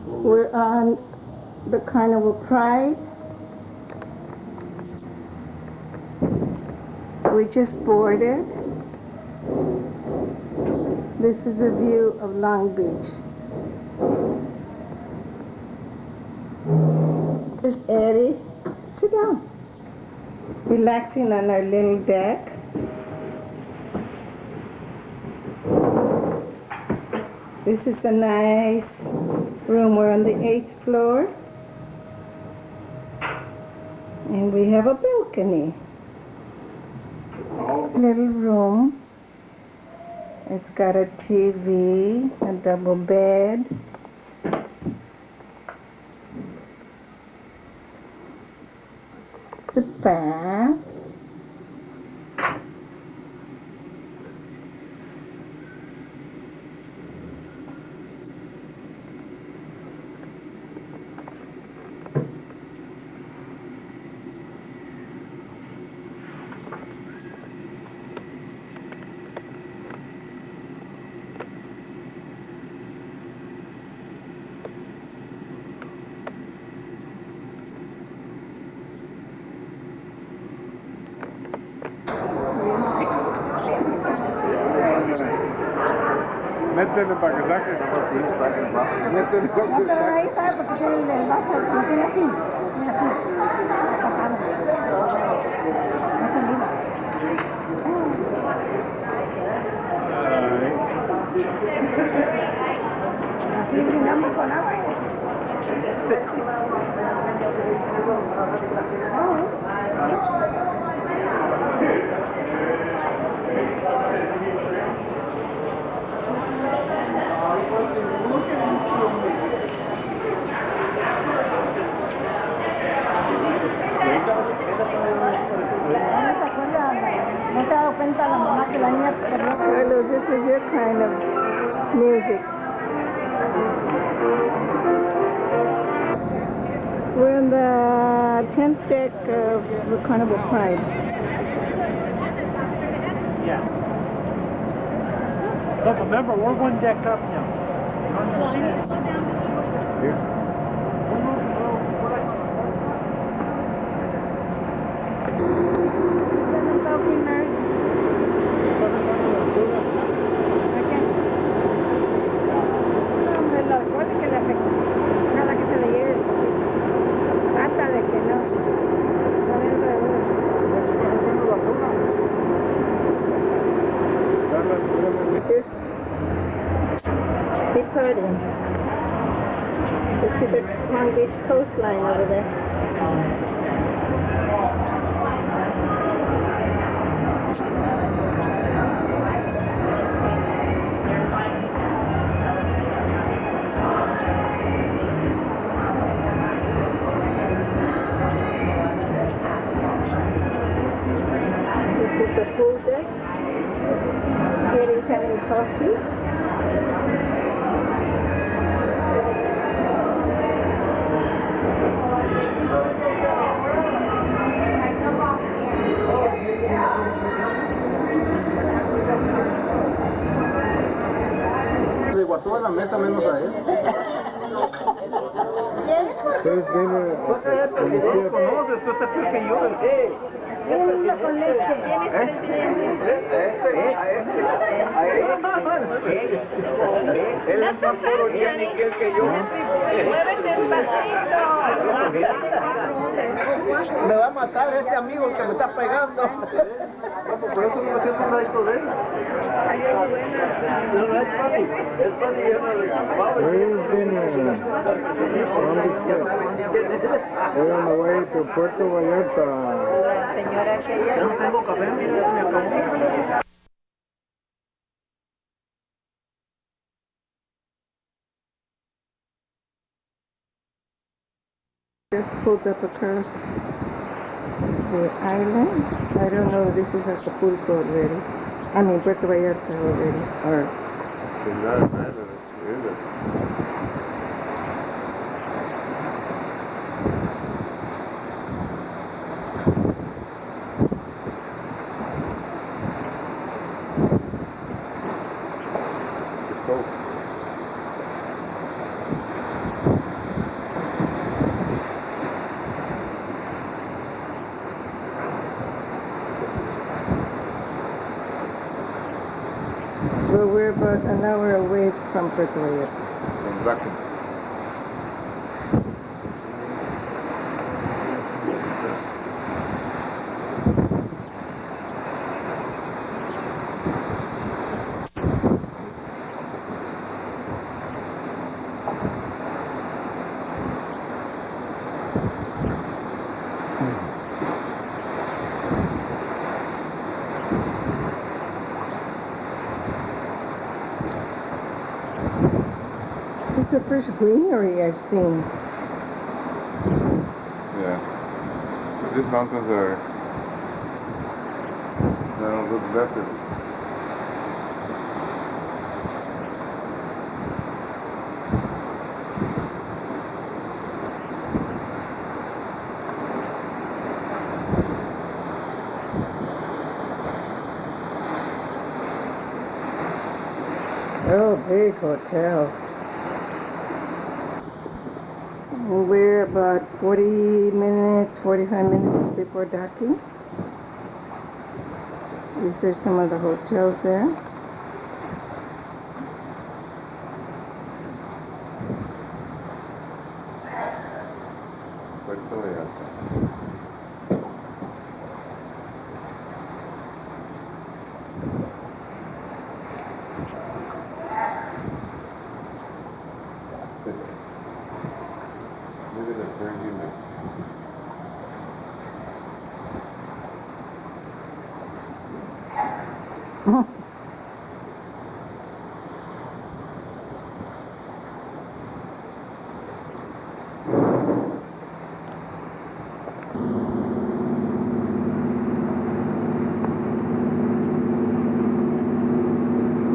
We're on the Carnival Pride. We just boarded. This is a view of Long Beach. This is Eddie. Sit down. Relaxing on our little deck. This is a nice room. We're on the 8th floor. And we have a balcony. Little room. It's got a TV, a double bed. The bath. Métele para que saque. Métele para que saque. Ahí está, porque tiene el vaso, tiene así. Tiene así. Así brindamos con agua. Carlos, this is your kind of music. We're on the 10th deck of the Carnival Pride. Yeah. But remember, we're one deck up now. Here. Departing. You see the Long Beach coastline over there. This is the pool deck. Here he's having coffee. Toda la mesa menos a él. Ustedes vienen policía. ¿Conoces? Tú estás peor que yo. Con leche. Él es más forogénico que yo. ¡Muévete despacito! Me va a matar este amigo que me está pegando. No, pues por eso no me siento un ladito de él. We're on the way to Puerto Vallarta. Señora aquella. No tengo café, mira, me acabó. Just pulled up across the island. I don't know if this is Acapulco already. I mean Puerto Vallarta already. Or Cool. Well, we're about an hour away from Puerto Vallarta. From Bracken. It's the first greenery I've seen. Yeah. These mountains are, they don't look better. Oh, big hotels. We're about 40 minutes, 45 minutes before docking. These are some of the hotels there. Puerto Vallarta. Look at the turkey mix.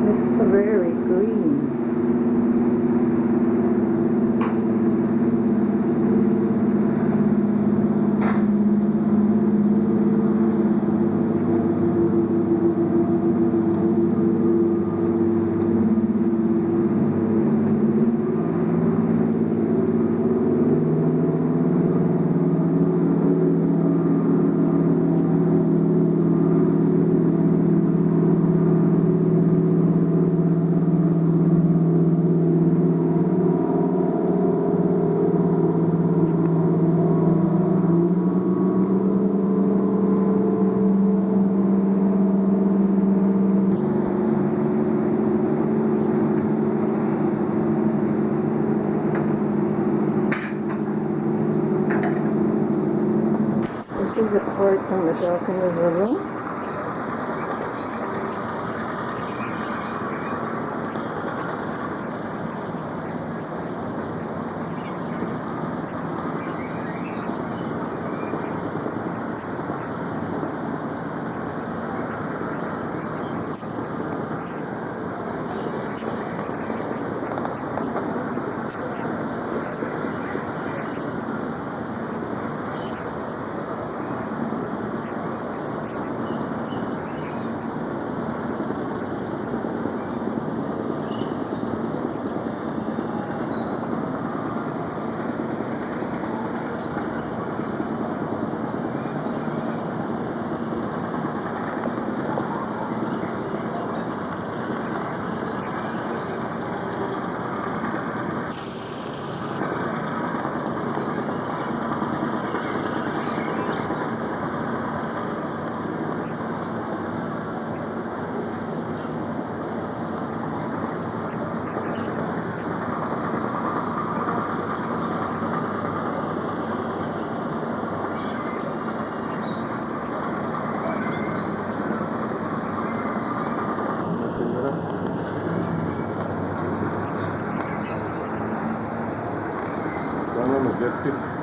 It's very green. This is a part from the balcony of the room.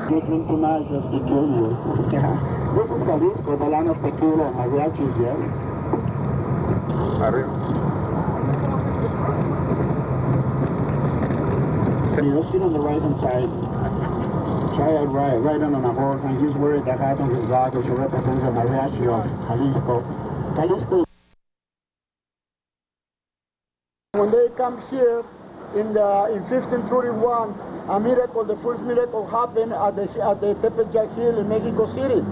Treatment tonight is peculiar. This is Jalisco, the land of tequila and mariachis, yes? Arriba. You'll sit on the right-hand side. Try it right on a horse, and he's wearing the hat on his back, which represents the mariachi of Jalisco. Jalisco. When they come here in 1531, a miracle, the first miracle happened at the Tepeyac Hill in Mexico City.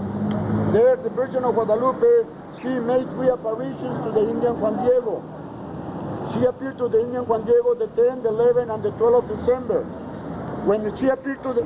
There, the Virgin of Guadalupe, she made 3 apparitions to the Indian Juan Diego. She She appeared to the Indian Juan Diego the 10th, the 11th, and the 12th of December. When she appeared to the...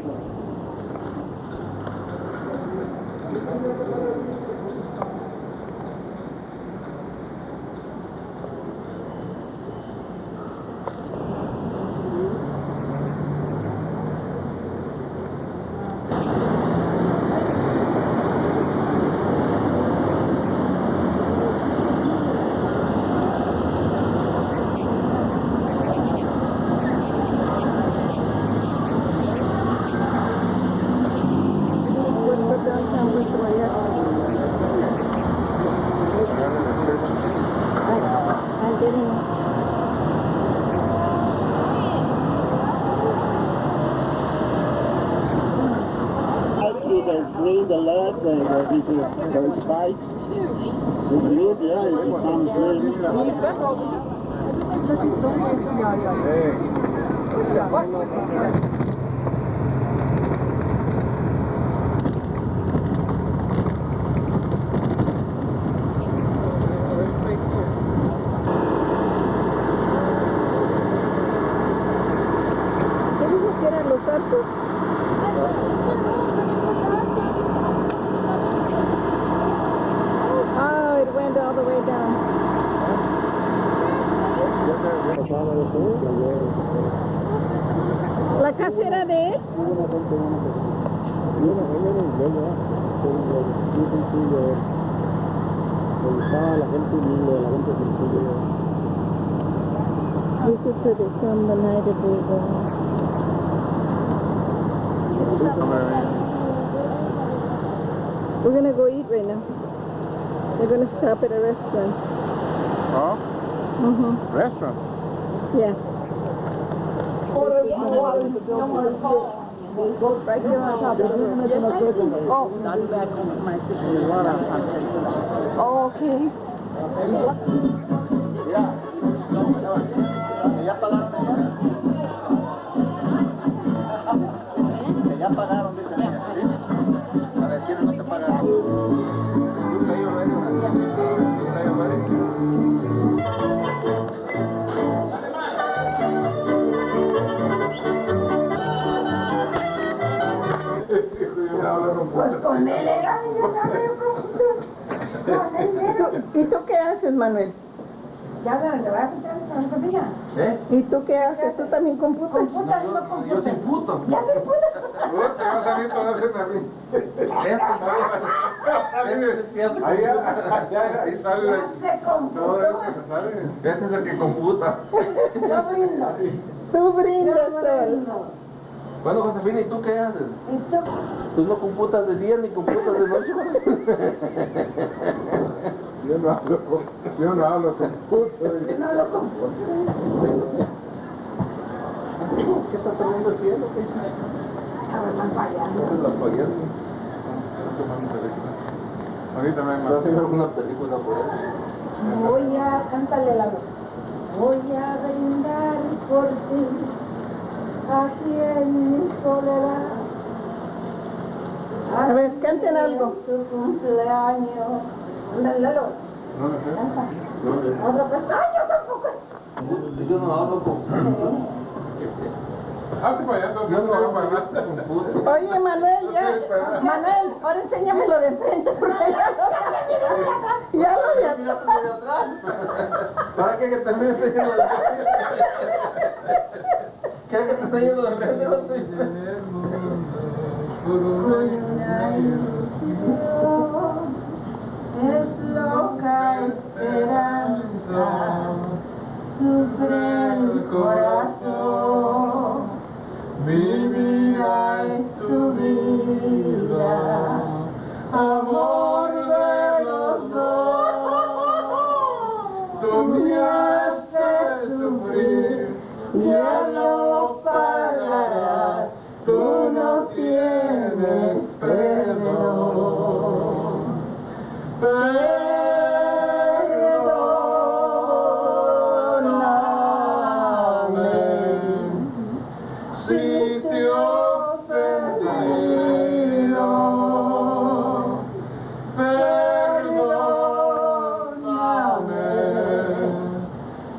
There's green, the legs, those spikes. It's good, yeah, it's some things. ¿Qué dijo que eran los altos? Oh, it went all the way down. ¿La casa era de él? This is where they filmed the night of Rivera. We're gonna go eat right now. They're gonna stop at a restaurant. Oh? Mm-hmm. Restaurant? Yeah. Right here on top of the room. Oh, not back home. My sister's water. Oh, okay. ¿Ya pagaron ella? Ya pagaron, dice ella. A ver, ¿quiénes no te pagaron? Pues con él era, ¿Y tú qué haces, Manuel? ya le voy a quitar esa familia. ¿Eh? ¿Y tú qué haces? ¿Tú también computas? Computas, no computas. Yo soy puto. Ya te putas. Ahí sale. Se computó. Este es el que computa. Yo brindo. Tú brindas, Yo Sol. brindo. Bueno, Josefina, ¿y tú qué haces? ¿Y tú? Tú no computas de día ni computas de noche. Yo no hablo con puto. No lo computo. ¿Qué está tomando el cielo? A ver, más allá. Esa es la payaso. Ahorita me ¿no haces alguna película por eso? Voy a cantarle la voz. Voy a brindar por ti, aquí en mi soledad. A ver, canten algo. Tu cumpleaños. Ándale, Lalo. No me sé. Canta. No me sé. Otra vez. ¡Ay, yo tampoco! Yo no hablo con yo no hablo con puto. Oye, Manuel, ya. Manuel, ahora enséñamelo de frente, porque ya lo de atrás. ¿Para qué que también esté yendo de frente? ¿Quieres que te esté yendo de frente? Con una ilusión es loca esperanza, sufre el corazón. Mi vida es tu vida, amor de los dos. Tú me haces sufrir, ya no pagarás, tú no tienes perdón. Perdóname.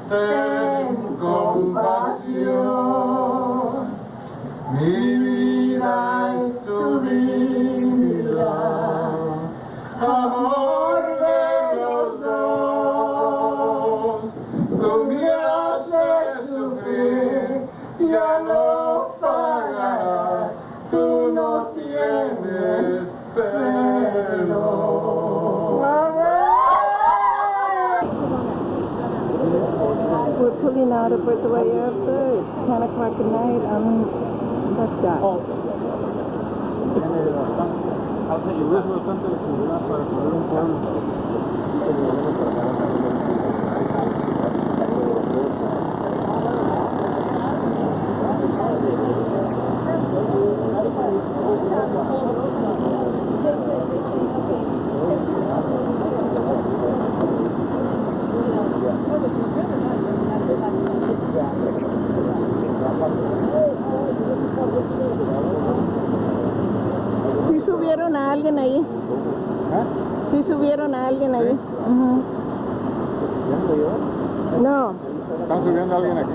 ten compasión. Mi vida es tu vida, amor de los dos. Tú me haces sufrir, ya no pagarás, tú no tienes perdón. We're pulling out of Puerto Vallarta. It's 10 o'clock at night. That guy. ¿Sí subieron a alguien ahí? ¿Sí subieron a alguien ahí? No. ¿Están subiendo a alguien aquí?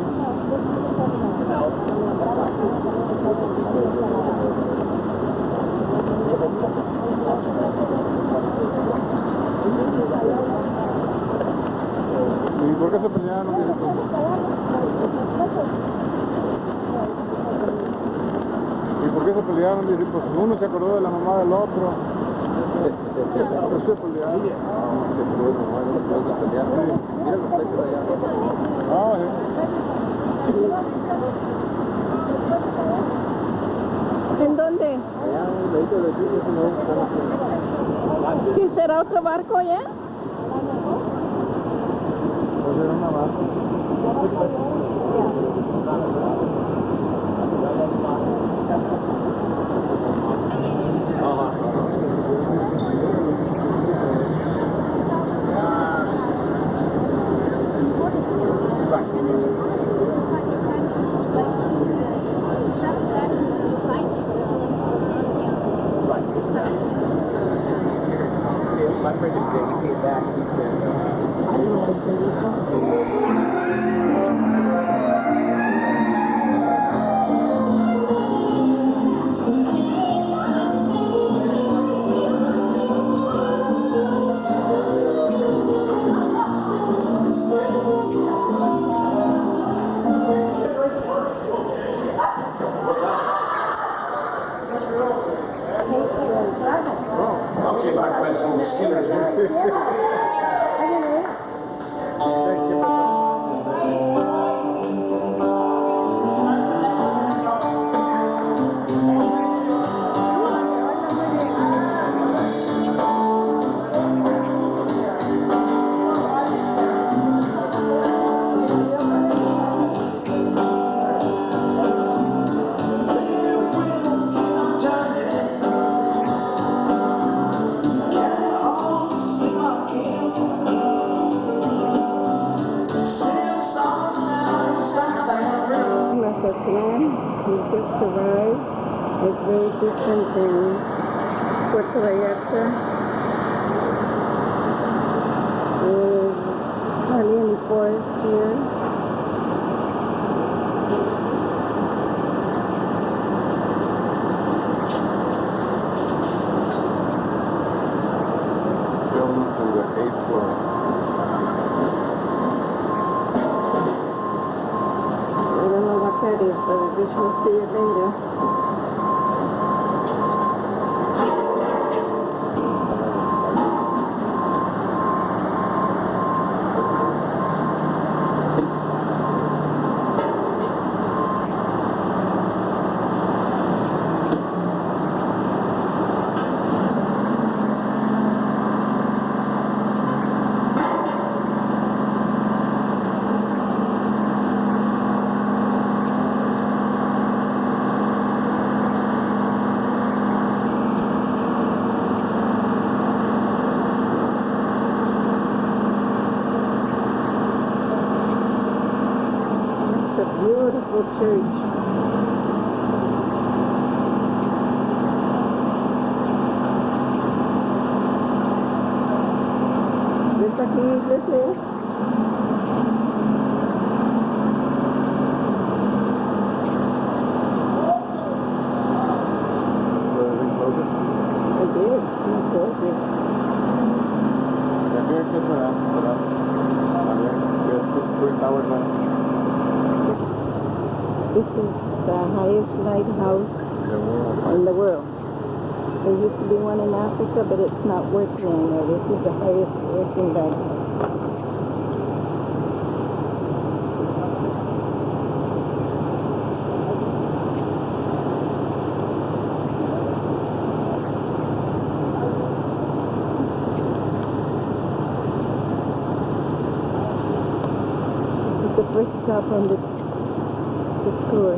¿Y por qué se pelearon? ¿Y por qué se pelearon? Dice, pues uno se acordó de la mamá del otro. ¿Por qué se pelearon? Mira los pechos de allá. Ah, ¿En dónde? Allá, un ladito de aquí, ¿Sí será otro barco ya? pues era una barca. My friend he came back, he said, I'll get back my son Skinner here. Mazatlán, we just arrived. It's very different than Puerto Vallarta. There's hardly any forest here. Going to the 8th floor. I don't know what that is, but I guess we'll see it later. It's a beautiful church. ¿Ves aquí, iglesia? This is the highest lighthouse in the world. There used to be one in Africa, but it's not working anymore. This is the highest working lighthouse. This is the first stop on the tour.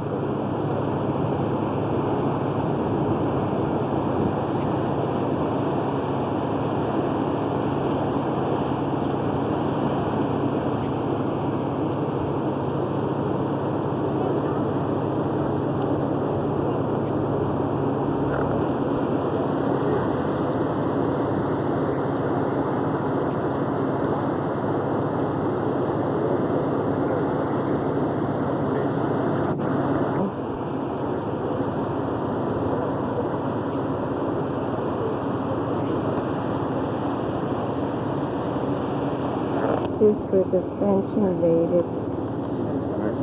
This is where the French invaded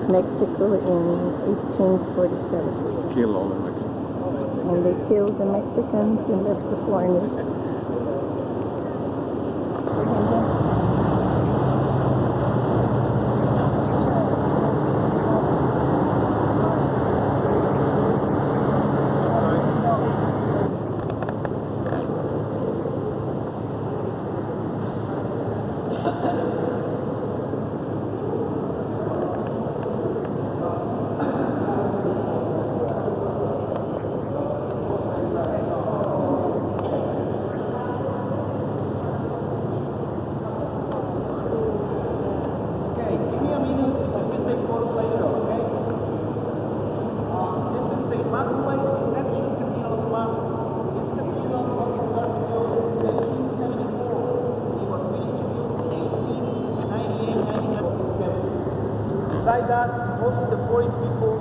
Mexico in 1847. Kill all the Mexicans. And they killed the Mexicans and left the foreigners. Besides that, most of the foreign people,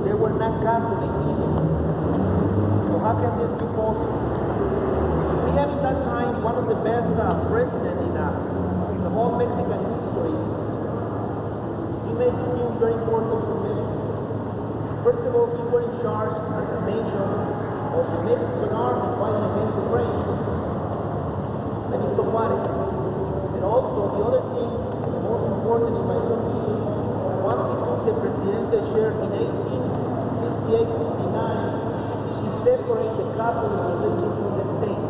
they were not Catholic either. So how can this be possible? We had at that time one of the best presidents in the whole Mexican history. He made things very important for me. First of all, we were in charge as a nation of the Mexican army fighting against the French. Benito Juarez. And also, the other thing, the most important in my opinion, once he took the presidential share in 1858-59, he separated the Catholic religion from the state.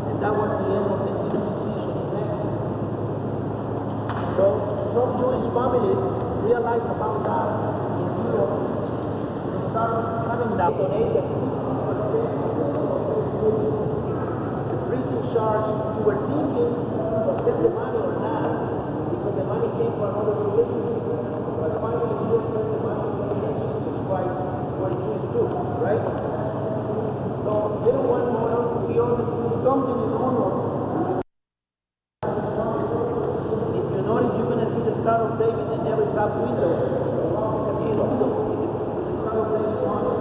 And that was the end of the Inquisition in Mexico. So some Jewish families realized about that in Europe and started having that donated. The priest in charge, who were thinking of send the money or not, because the money came from another religion. But finally, he didn't send the money to the Jesus Christ, what Jews do, right? So they don't want more to be able to do something in honor. If you notice, you're going to see the Star of David in every top window. You can see it also. The Star of David on it.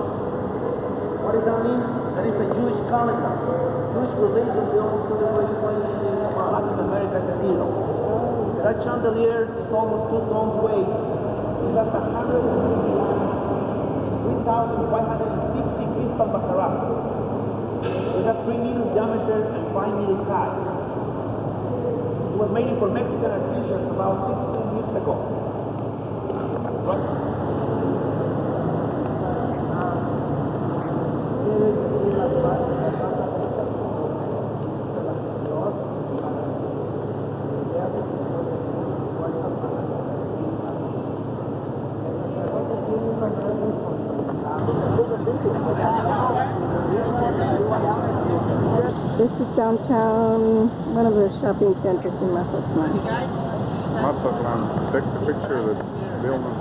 What does that mean? That is a Jewish calendar. Jewish religion, they almost celebrate 20 years of Latin America Cathedral. That chandelier is almost 2 tons weight. It has 3,560 crystal baccarat. It has 3 meters diameter and 5 meters high. It was made for Mexican artisans about 16 years ago. This is downtown, one of the shopping centers in Mazatlan. Mazatlan, take the picture of the building.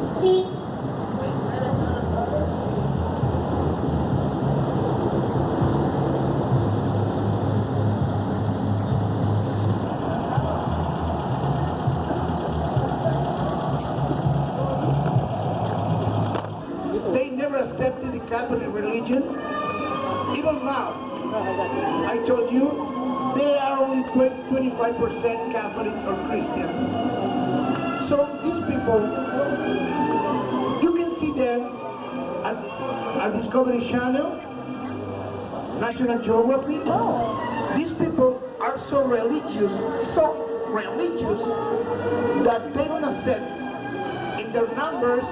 They never accepted the Catholic religion. Even now, I told you, they are only 25% Catholic or Christian. So these people, you can see them at Discovery Channel, National Geography. These people are so religious, that they don't accept in their numbers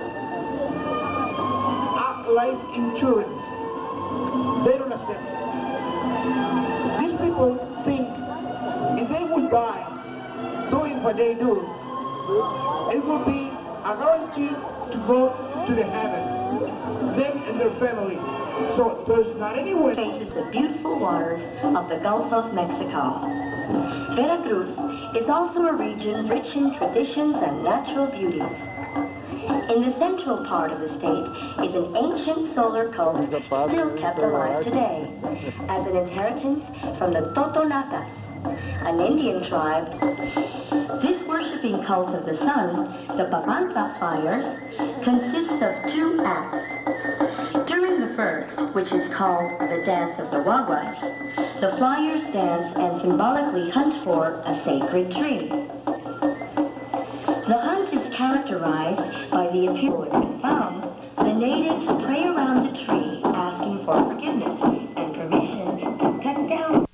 life insurance. They don't accept it. These people think if they will die doing what they do, it will be a guarantee to go to the heaven, them and their family. So there's not any way. Faces the beautiful waters of the Gulf of Mexico. Veracruz is also a region rich in traditions and natural beauties. In the central part of the state is an ancient solar cult still kept alive today as an inheritance from the Totonacas, an Indian tribe. This worshipping cult of the sun, the Papantla flyers, consists of two acts. During the first, which is called the Dance of the Wawas, the flyers dance and symbolically hunt for a sacred tree. The hunt is characterized by the appearance and found. The natives pray around the tree asking for forgiveness and permission to cut down.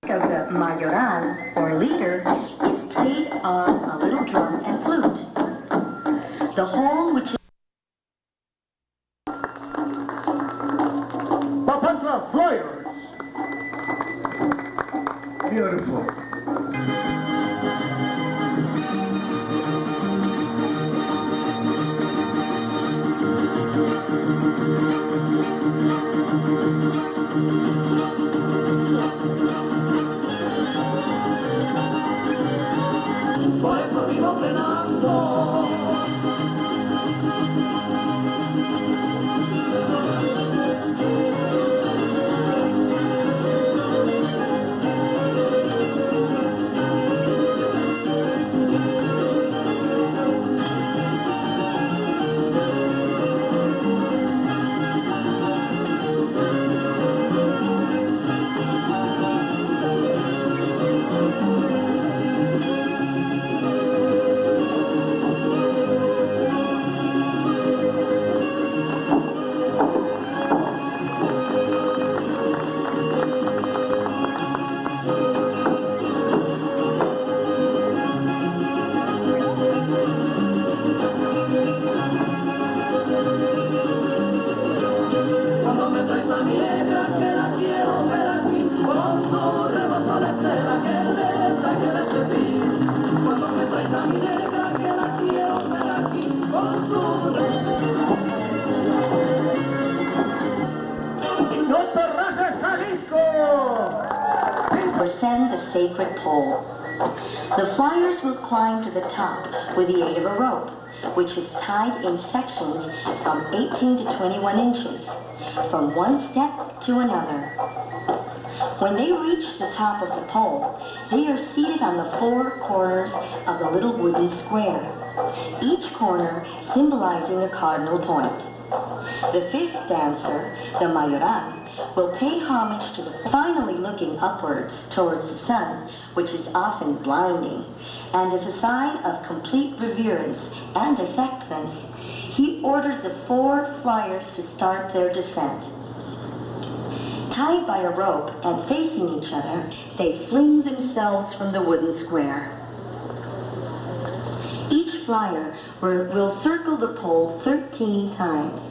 Of the mayoral, or leader, is played on a little drum and flute. The whole, which is Papantla Flyers. Beautiful. Por eso vivo penando. or send a sacred pole. The flyers will climb to the top with the aid of a rope, which is tied in sections from 18 to 21 inches, from one step to another. When they reach the top of the pole, they are seated on the four corners of the little wooden square, each corner symbolizing a cardinal point. The fifth dancer, the mayoral, will pay homage to the finally looking upwards towards the sun, which is often blinding, and as a sign of complete reverence and acceptance, he orders the four flyers to start their descent. Tied by a rope and facing each other, they fling themselves from the wooden square. Each flyer will circle the pole 13 times,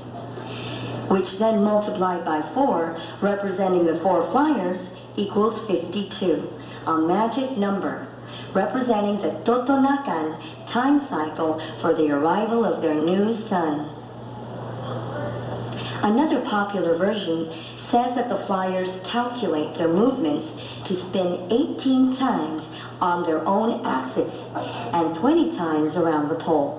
which then multiplied by 4, representing the 4 flyers, equals 52, a magic number, representing the Totonacan time cycle for the arrival of their new sun. Another popular version says that the flyers calculate their movements to spin 18 times on their own axis and 20 times around the pole.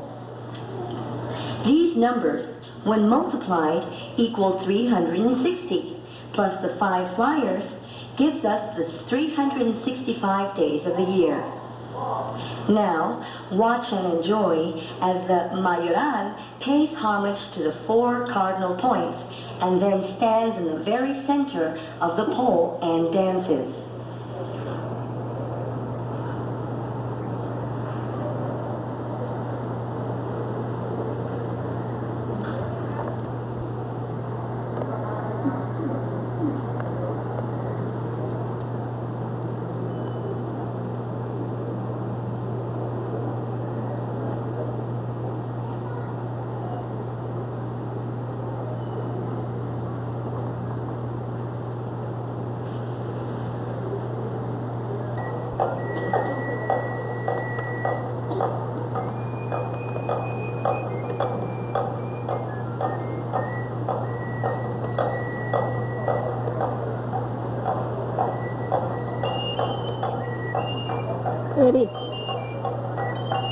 These numbers, when multiplied, equal 360, plus the 5 flyers gives us the 365 days of the year. Now, watch and enjoy as the mayoral pays homage to the 4 cardinal points and then stands in the very center of the pole and dances.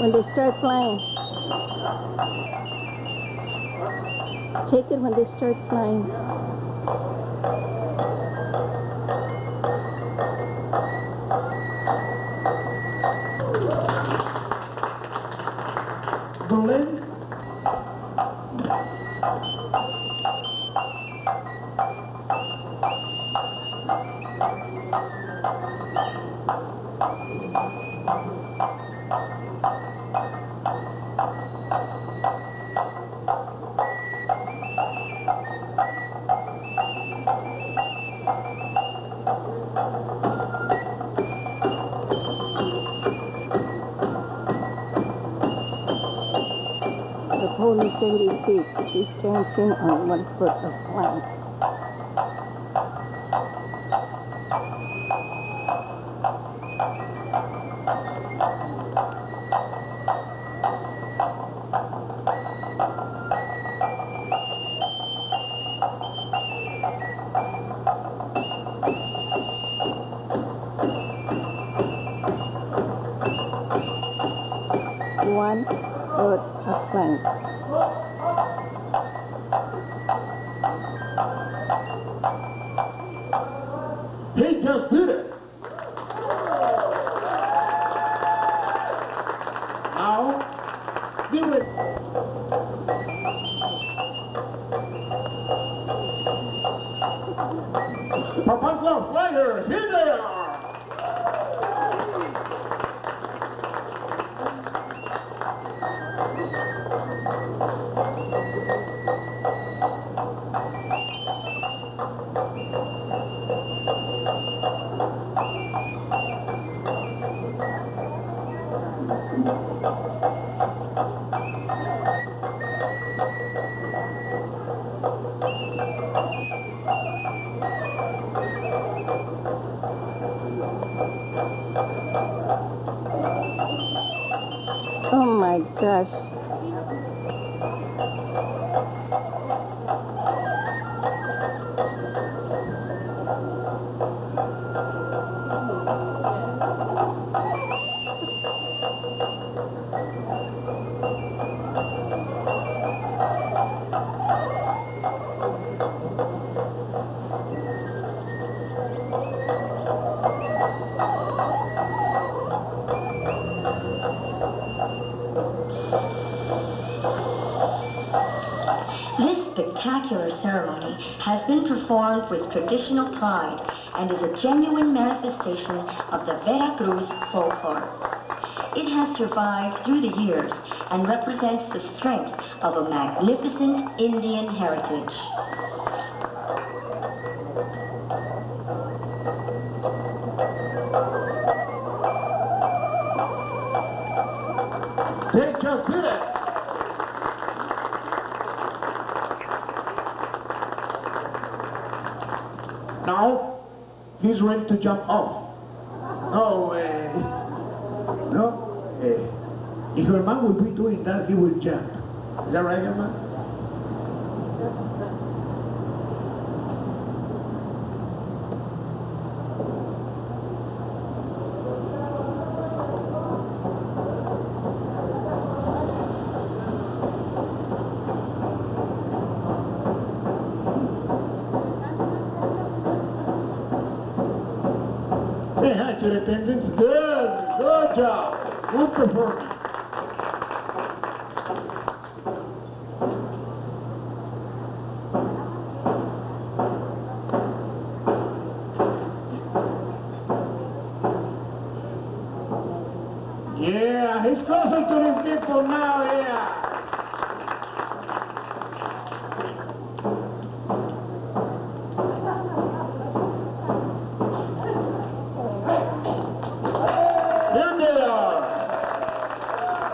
When they start flying. Take it when they start flying. Berlin. The pole is 70 feet. He stands in on 1 foot of plank. One foot of plank. He just did it. Now, do it. Papantla Flyers, here they are. Oh my gosh. This spectacular ceremony has been performed with traditional pride and is a genuine manifestation of the Veracruz folklore. It has survived through the years and represents the strength of a magnificent Indian heritage. They just did it. Now, he's ready to jump off. No, if your man will be doing that, he will jump. Is that right, your man? Say hi to the attendants. Good job. Good performance. Yeah, he's closer to the people now, yeah. Here they are.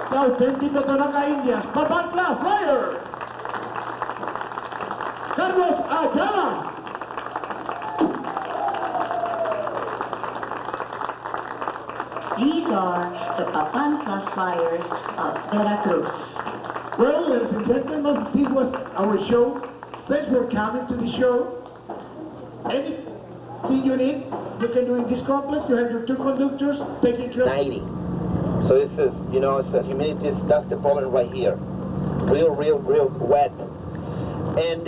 The auténticos Tonaca Indians, Papantla Flyers. Carlos Ayala. These are the Papantla Flyers of Veracruz. Well, ladies and gentlemen, this was our show. Thanks for coming to the show. Anything you need, you can do in this complex. You have your two conductors taking care of 90. So this is, you know, it's humidity. That's the problem right here. Real wet. And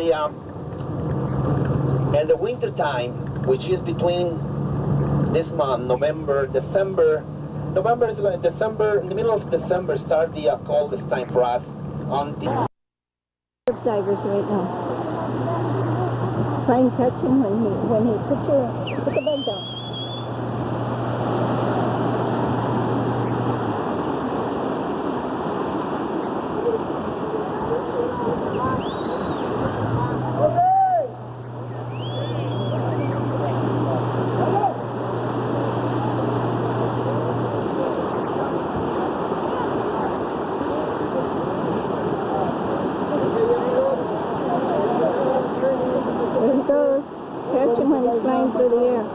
the winter time, which is between this month, November, December. November is like December. In the middle of December, start the coldest time for us. On the divers right now. Try and catch him when he put the bag down. There he goes. Catch him when he's flying through the air.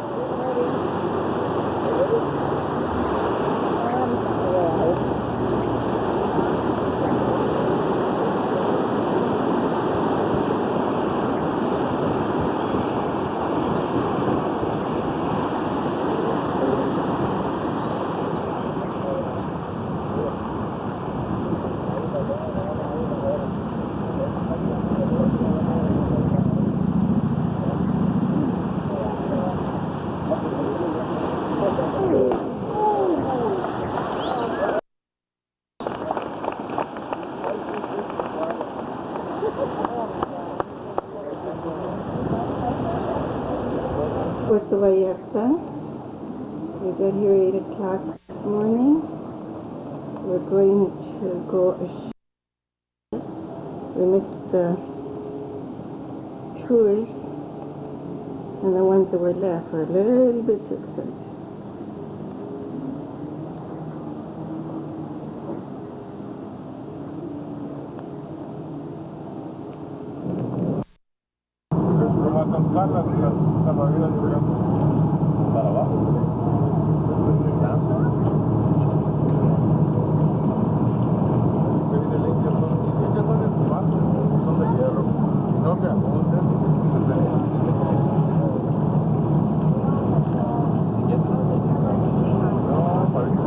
Puerto Vallarta. We got here 8 o'clock this morning. We're going to go ashore. We missed the tours, and the ones that were left were a little bit too expensive. Para abajo. Son de hierro. No se apuntan. No, parece.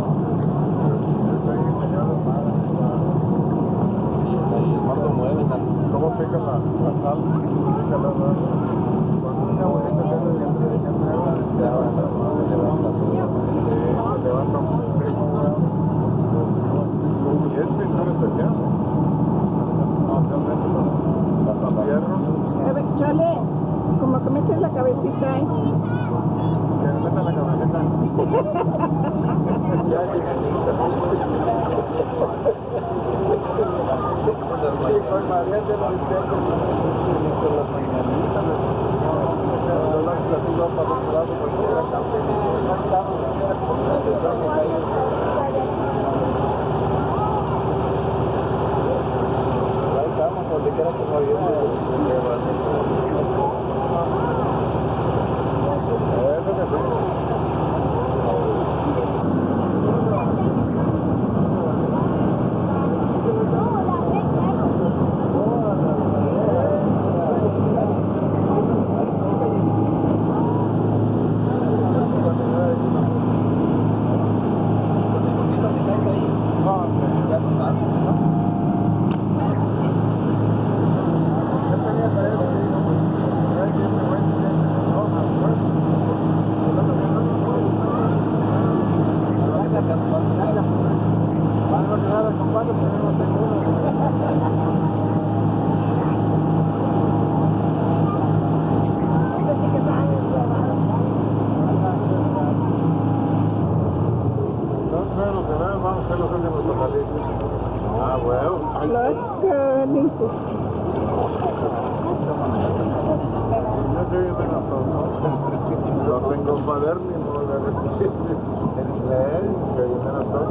¿Cuánto mueven? ¿Cómo pica la sal? Pica la sal. Cuando una abuelita que hace siempre de que levanta un y es pintura especial. No, realmente los hierros. Chole, como que metes la cabecita ahí. Que me metan la cabecita. Ya con María de los Vicentes, con las mañanitas, las iba para otro lado porque era tan feliz. Ahí estamos, donde quiera que no viene. Eso que sí. No tengo cuaderno, no en inglés, que vienen a todos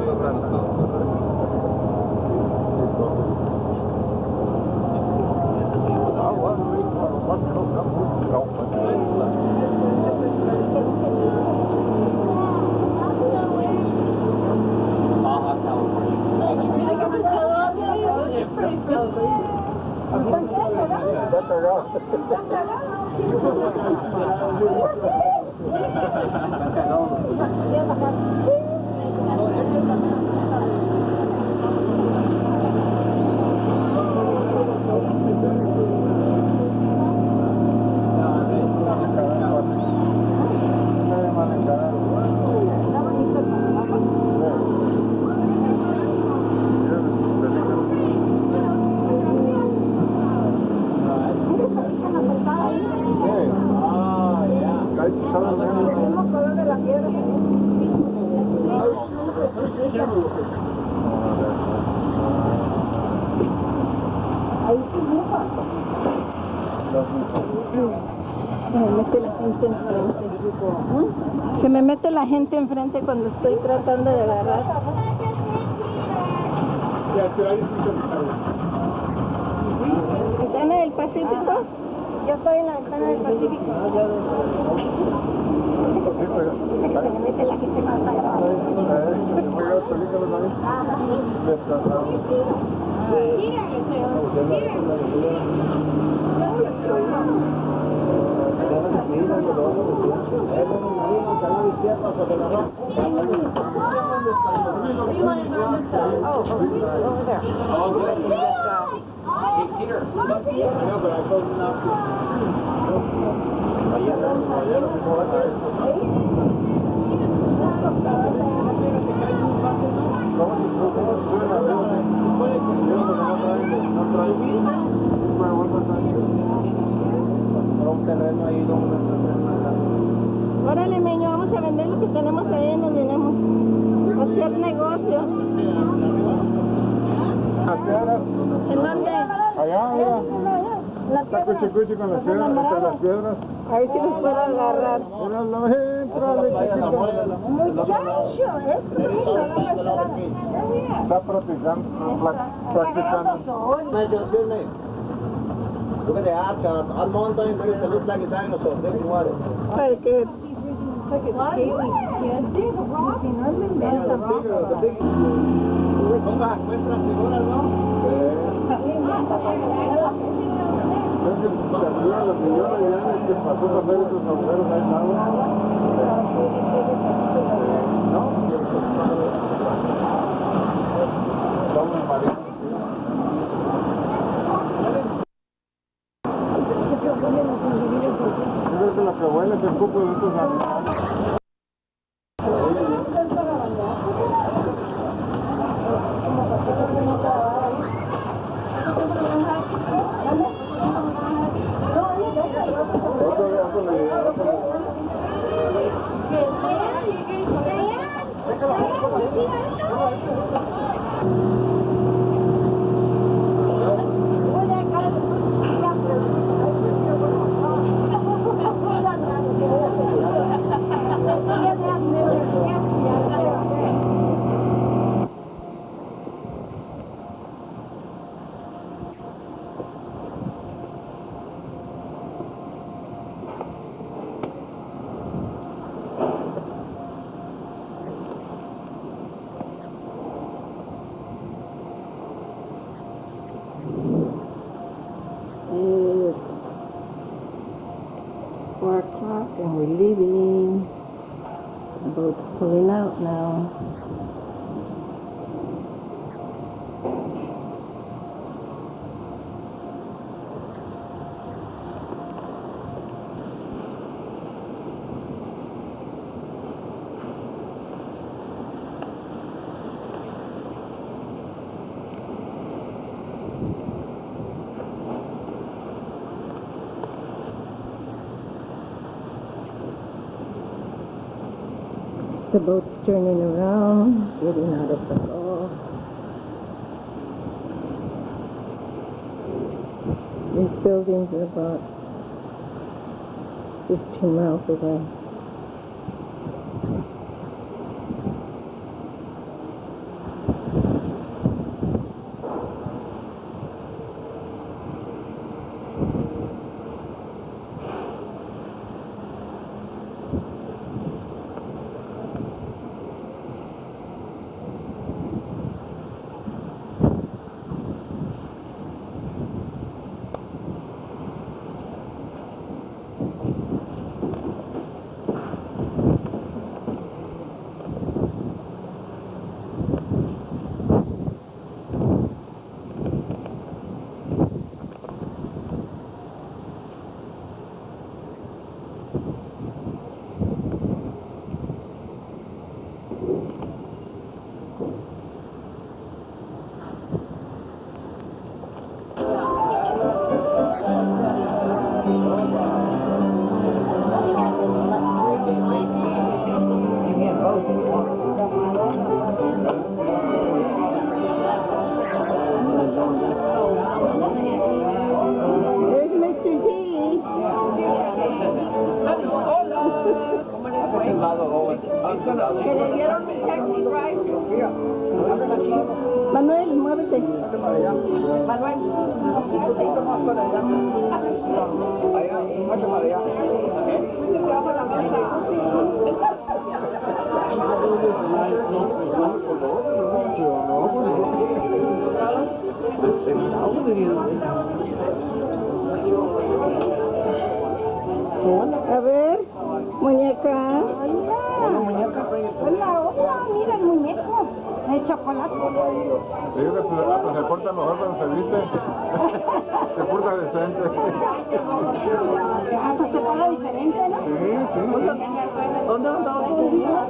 Se me mete la gente enfrente. Se me mete la gente enfrente cuando estoy tratando de agarrar. ¿Ventana del Pacífico? Yo estoy en la ventana del Pacífico. Se me mete la gente más agarrada. Órale, meño, vamos a vender lo que tenemos ahí y nos venimos a hacer negocio. ¿En dónde? Allá, mira. Está cuchi con las piedras, entre las piedras. A ver si los puedo agarrar. Entrale, chiquito. Muchacho, Está practicando. Excuse me. Look at the outcome. On mountain, it looks like a dinosaur. Take the water. Para que... Nuestras figuras, ¿no? La señora ya que pasó a hacer esos agujeros ahí estaba. ¿No? Estamos mareando. Yo creo que la que huele es el cupo de estos animales. It's 4 o'clock and we're leaving. The boat's pulling out now. The boat's turning around, getting out of the lock. These buildings are about 15 miles away. Que le dieron un taxi drive. Manuel, muévete. Manuel, A ver, muñeca. hola, muñeca. Hola, hola, mira el muñeco de chocolate. Sí, se porta mejor cuando se viste. Se porta decente. Hasta se paga diferente, ¿no? Sí, sí. ¿Dónde andaba todo el día?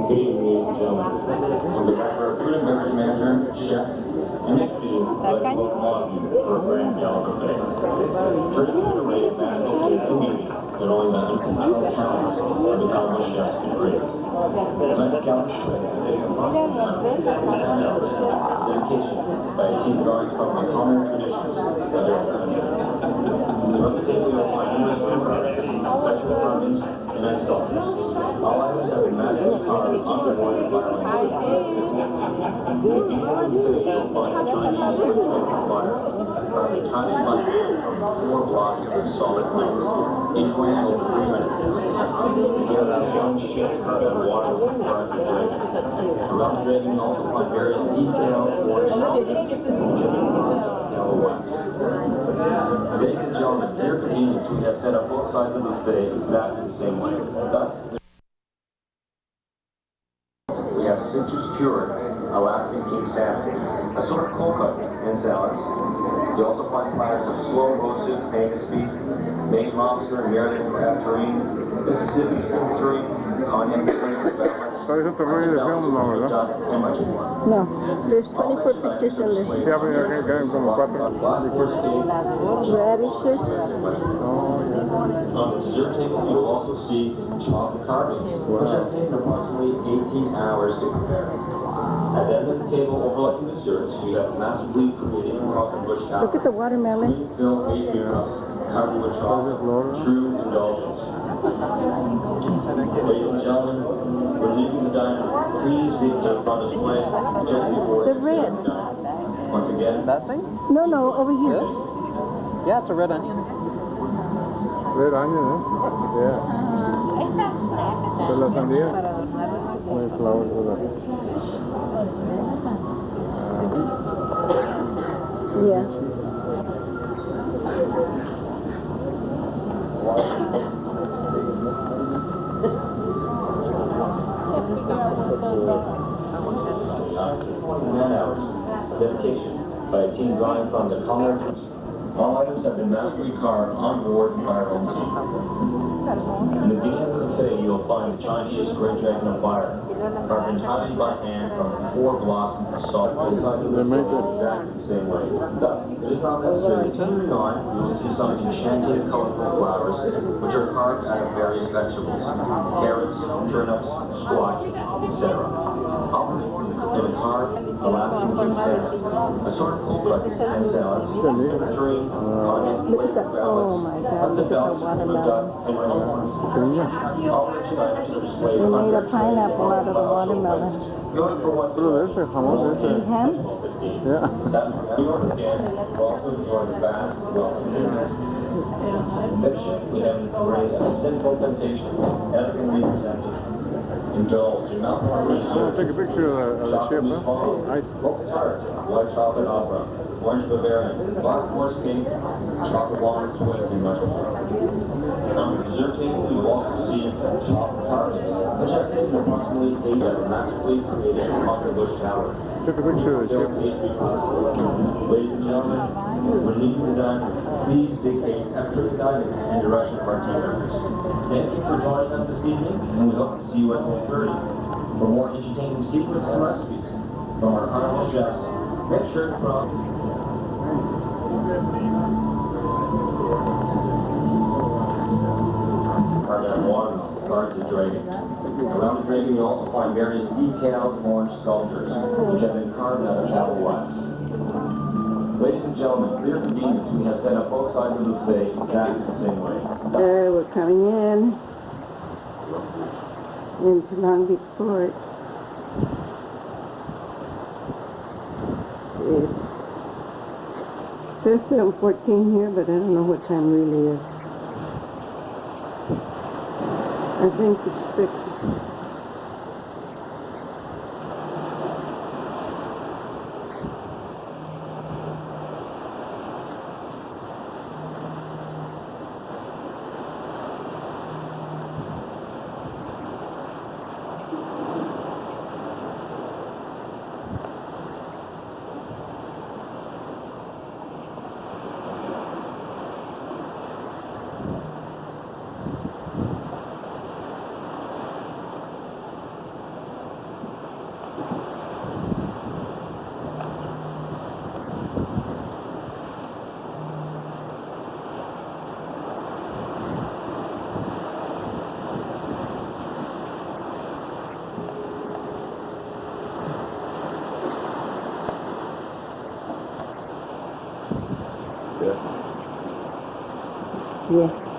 Good evening, ladies and gentlemen. On behalf of our food and beverage manager, chef, and the team, I'd like to welcome all of you to our grand gala buffet. Drinking and array of national community that only the unconventional talents of the Cowboy chefs can create. Tonight's gala buffet is a dedication by a team drawing from the common traditions of their country. Throughout the table, you'll find numerous food items, vegetable carvings, and ice sculptures. All items have been magically carved on the wood by our own. If you have a food, you'll find a Chinese wood fire, carved in tiny mushrooms from 4 blocks of solid length, each weighing over 3 minutes. Together, that's one ship carved in water with carved drink. Around the dragon, you also find various detailed orange yellow wax. Ladies and gentlemen, for your convenience, we have set up both sides of the buffet exactly the same way. Thus, we have citrus cured Alaskan king salmon, assorted cold cuts and salads. You also find platters of slow roasted Angus beef, Maine lobster, marinated crab terrine, Mississippi shrimp terrine, cognac flavored balance, ¿Sabes otro rollo de film, no, verdad? and much more. No, there's 24 pictures in this. Sí, que quedan como 4. Radishes. Oh, yeah. On the dessert table, you'll also see chocolate carvings, which have taken approximately 18 hours to prepare. At the end of the table, overlooking the desserts, we have massively created chocolate bush towers. Look at the watermelon. Green-filled 8 mirrors, covered with chocolate, true indulgence. Ladies and gentlemen, we're leaving the diner. Please vacate on display just before The red. Once again, That thing? No, no, over here. Yeah, it's a red onion. Red onion, eh? Yeah. ¿De la sandía? My flowers with that. Yeah. man-hours. Dedication by a team drawing from the colors. All items have been masterfully carved on board by our own team. In the beginning of the buffet, you'll find the Chinese Great Dragon of Fire, carved entirely by hand from 4 blocks of salt. They make it exactly the same way. Thus, it is not necessary. Continuing on, you will see some enchanted, colorful flowers, which are carved out of various vegetables, carrots, turnips, squash, etc. In a carved Alaskan king salmon, assorted cold cuts and salads, tureen, cognac, Look at that. Oh my God, look at the watermelon. All rich items are displayed They made a under pineapple out of the watermelon. Note for what Pero de ese, jamón de ese. And ham? Yeah. That's New York again. We'll also enjoy the vast wealth of internet. Fiction, we have embraced a sinful temptation, elegantly presented. Indulge in mouth-watering Take a picture of the ship, huh? Nice. Milk tart, white chocolate opera, orange Bavarian, black forest cake, chocolate walnut twist, and much more. On the dessert table, you will also see chocolate carvings, which have taken approximately 8 that are magically created on the Bush Tower. Take a picture of the ship. Ladies and gentlemen, we're leaving the diner. Please vacate after the guidance and direction of our team members. Thank you for joining us this evening, and we hope to see you at 12:30. For more entertaining secrets and recipes from our carnival chefs, make sure to browse carved out watermelon, carved the dragon. Around the dragon, you'll also find various detailed orange sculptures, which have been carved out of apple wax. Ladies and gentlemen, for your convenience, we have set up both sides of the buffet exactly the same way. We're coming into Long Beach Port. It says 7:14 here, but I don't know what time really is. I think it's 6. Yeah.